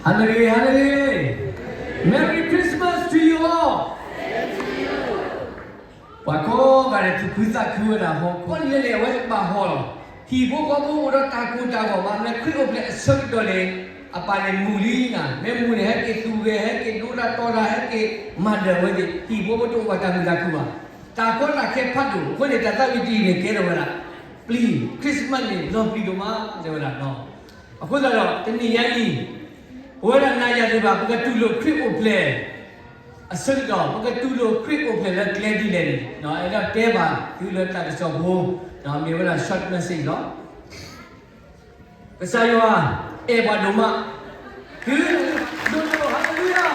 Hallelujah, hallelujah. Merry Christmas to you all. Wako gare tu kuza kuda ho kon lele we ba ho hi bo ko bo ro ta ku ta ho ma me khri op le asuk to le apale muli na me mu ne he ke tu ge he ke du la to la he ke ma de we di hi bo bo to wa ta kuza ku ba ta ko la ke phat du ko ne ta ta wi ti ne ke ro la please Christmas ni lo pi do ma de la no ako da lo tni yan ni wo la na ya de ba ko tu lo khri op leအစတော့ဘကတူလိုခရစ်ကိုပြန်လဲကလဲဒီလေနော်အဲ့တော့တဲပါဒီလိုတာတော့ဘိုးနော်မြေဝလာ short message နော်ကစားရောအေဘာဒိုမគឺဒိုလိုဟာလေလုယာ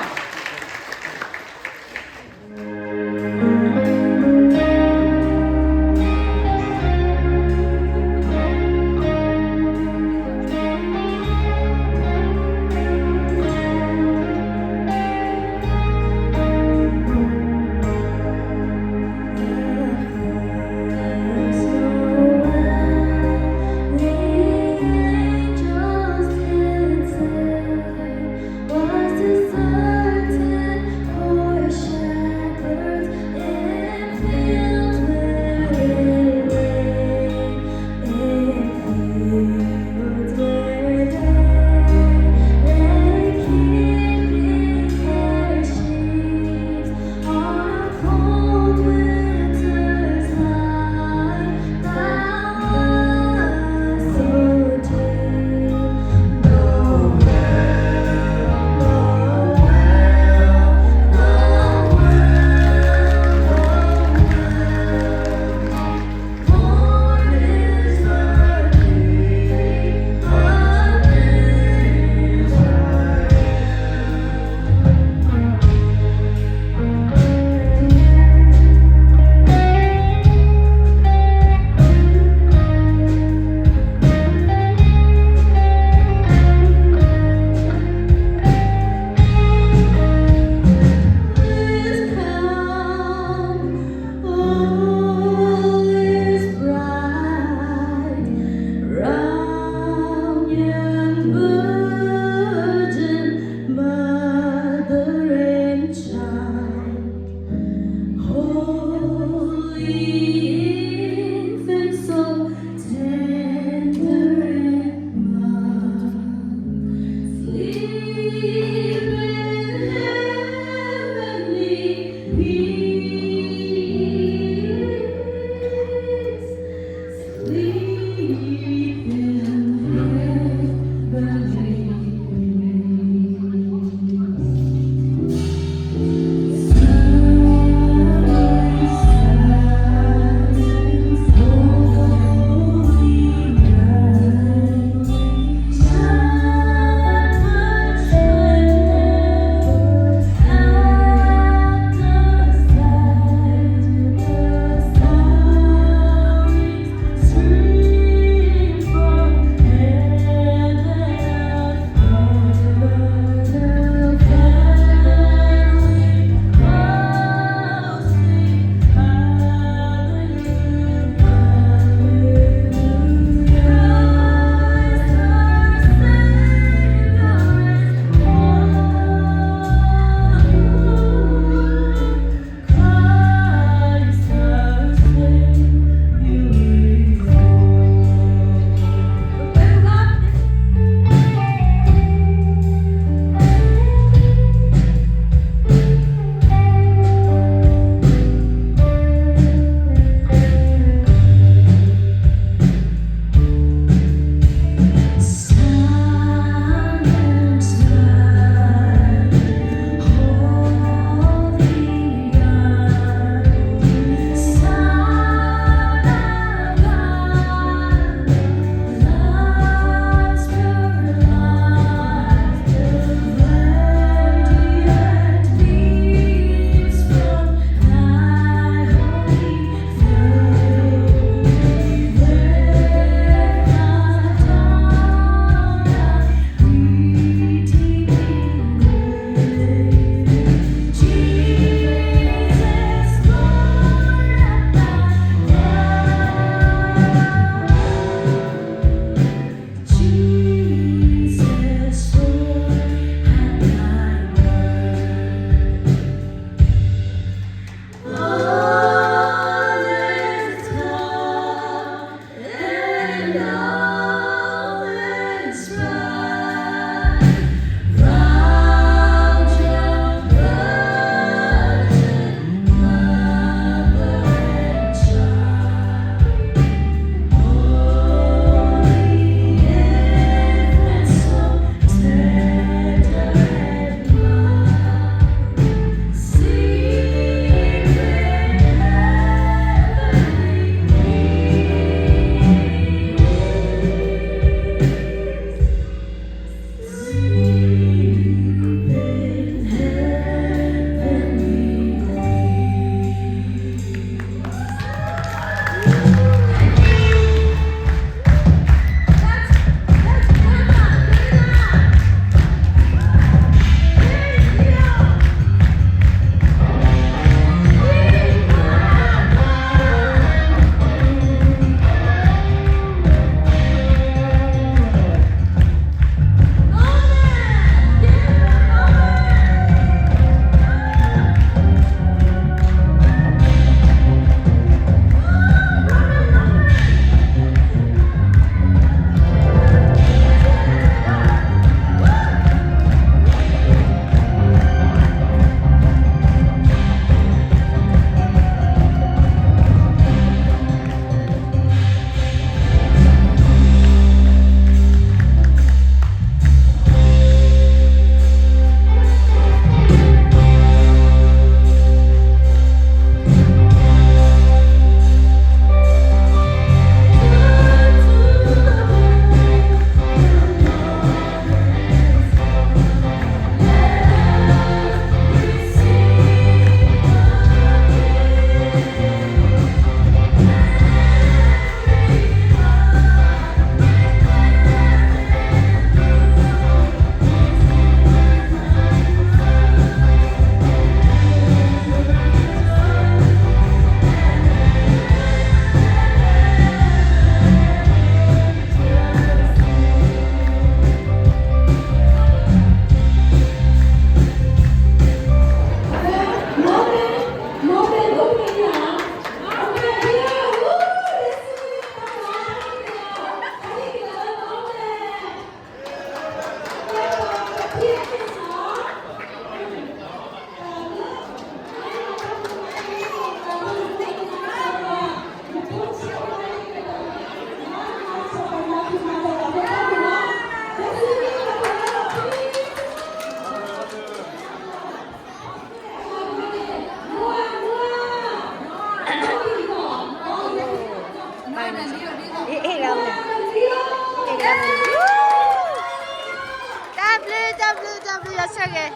www.yashage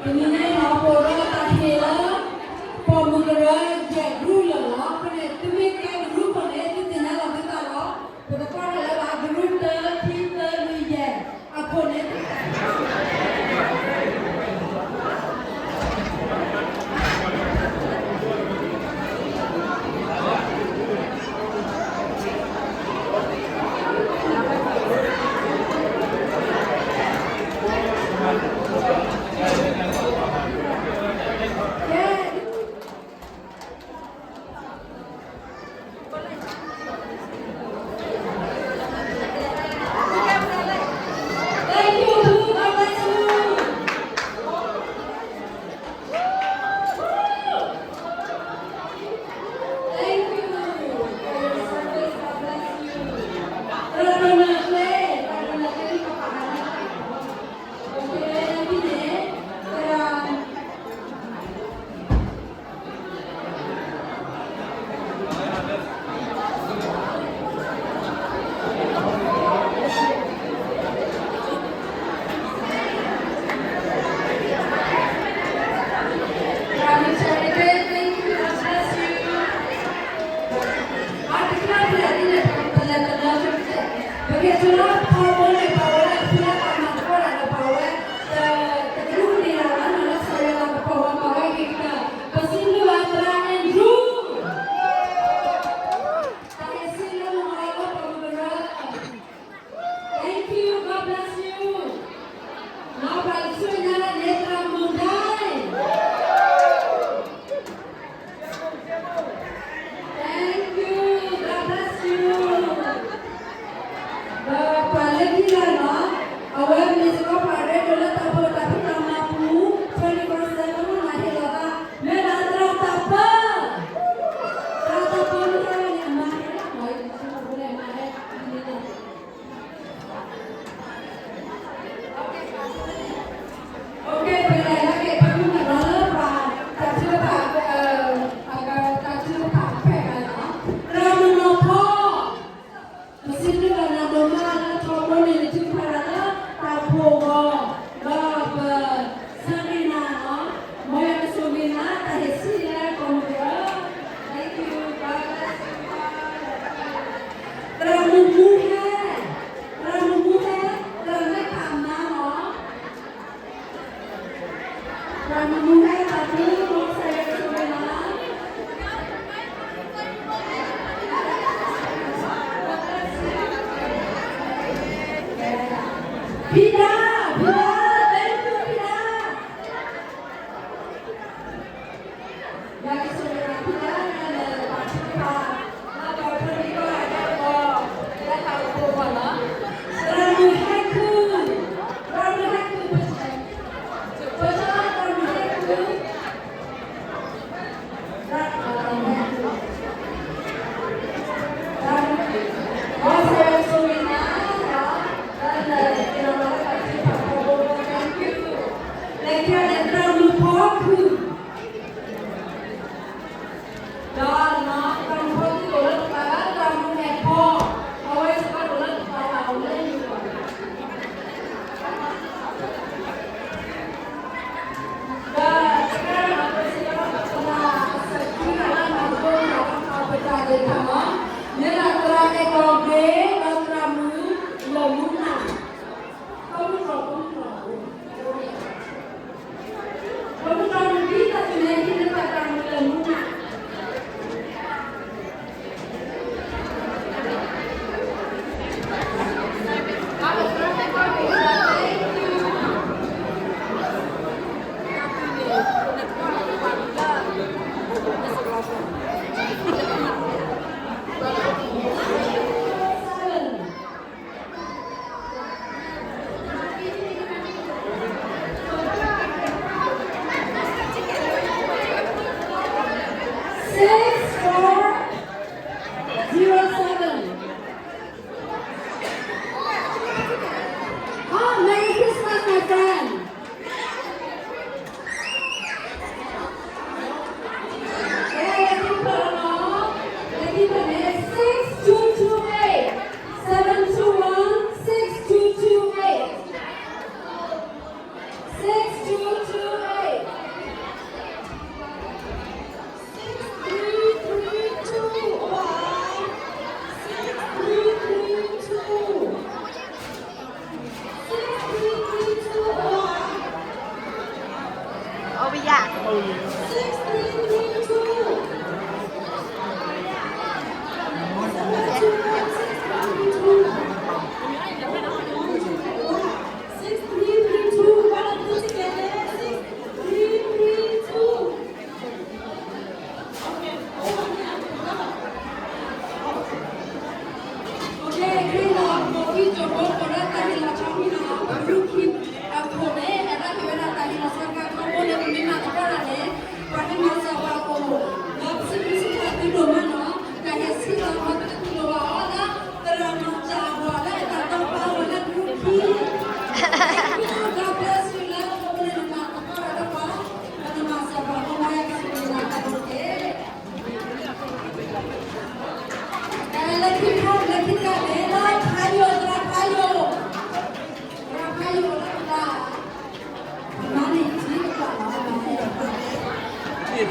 Ini nak pora tahila, pemudara jadul lah. Kena tu mereka group ni tu tina lah kita lah. Tetapi kalau group kita ni je, apa ni?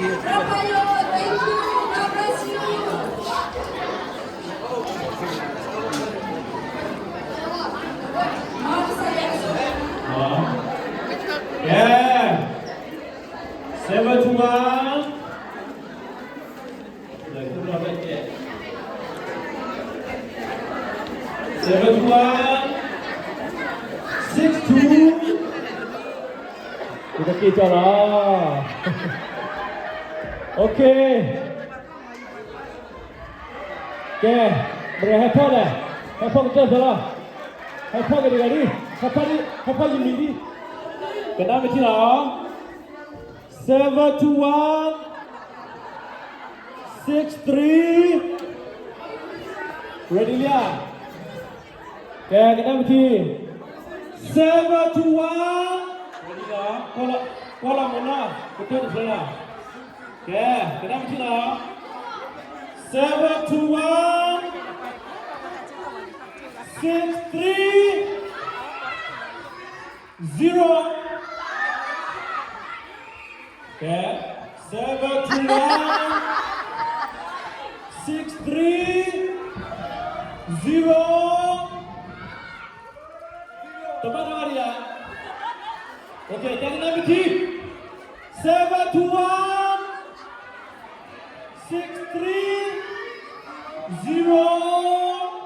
Rafayo, thank you. God bless you. Yeah. 7 to 1. Like, 7 to 1. 6 to. Kita kita lah. Okay. Okay. Boleh hafal dah. Hafal betul salah. Hafal ke dia ni? Hafal ni ni. Kenapa sih lah? 7 to 1. 6-3. Ready lihat. Okay, kenapa sih? 7 to 1. Ready lah. Kalau mana? Betul salah. Okay, kenapa sih lah? 7 to 1. 6-3. 0. Okay. 7 to 1. 6-3. 0. Tepat tangan dia. Okay, jangan ambil tip. 7 to 1. 6-3. 0.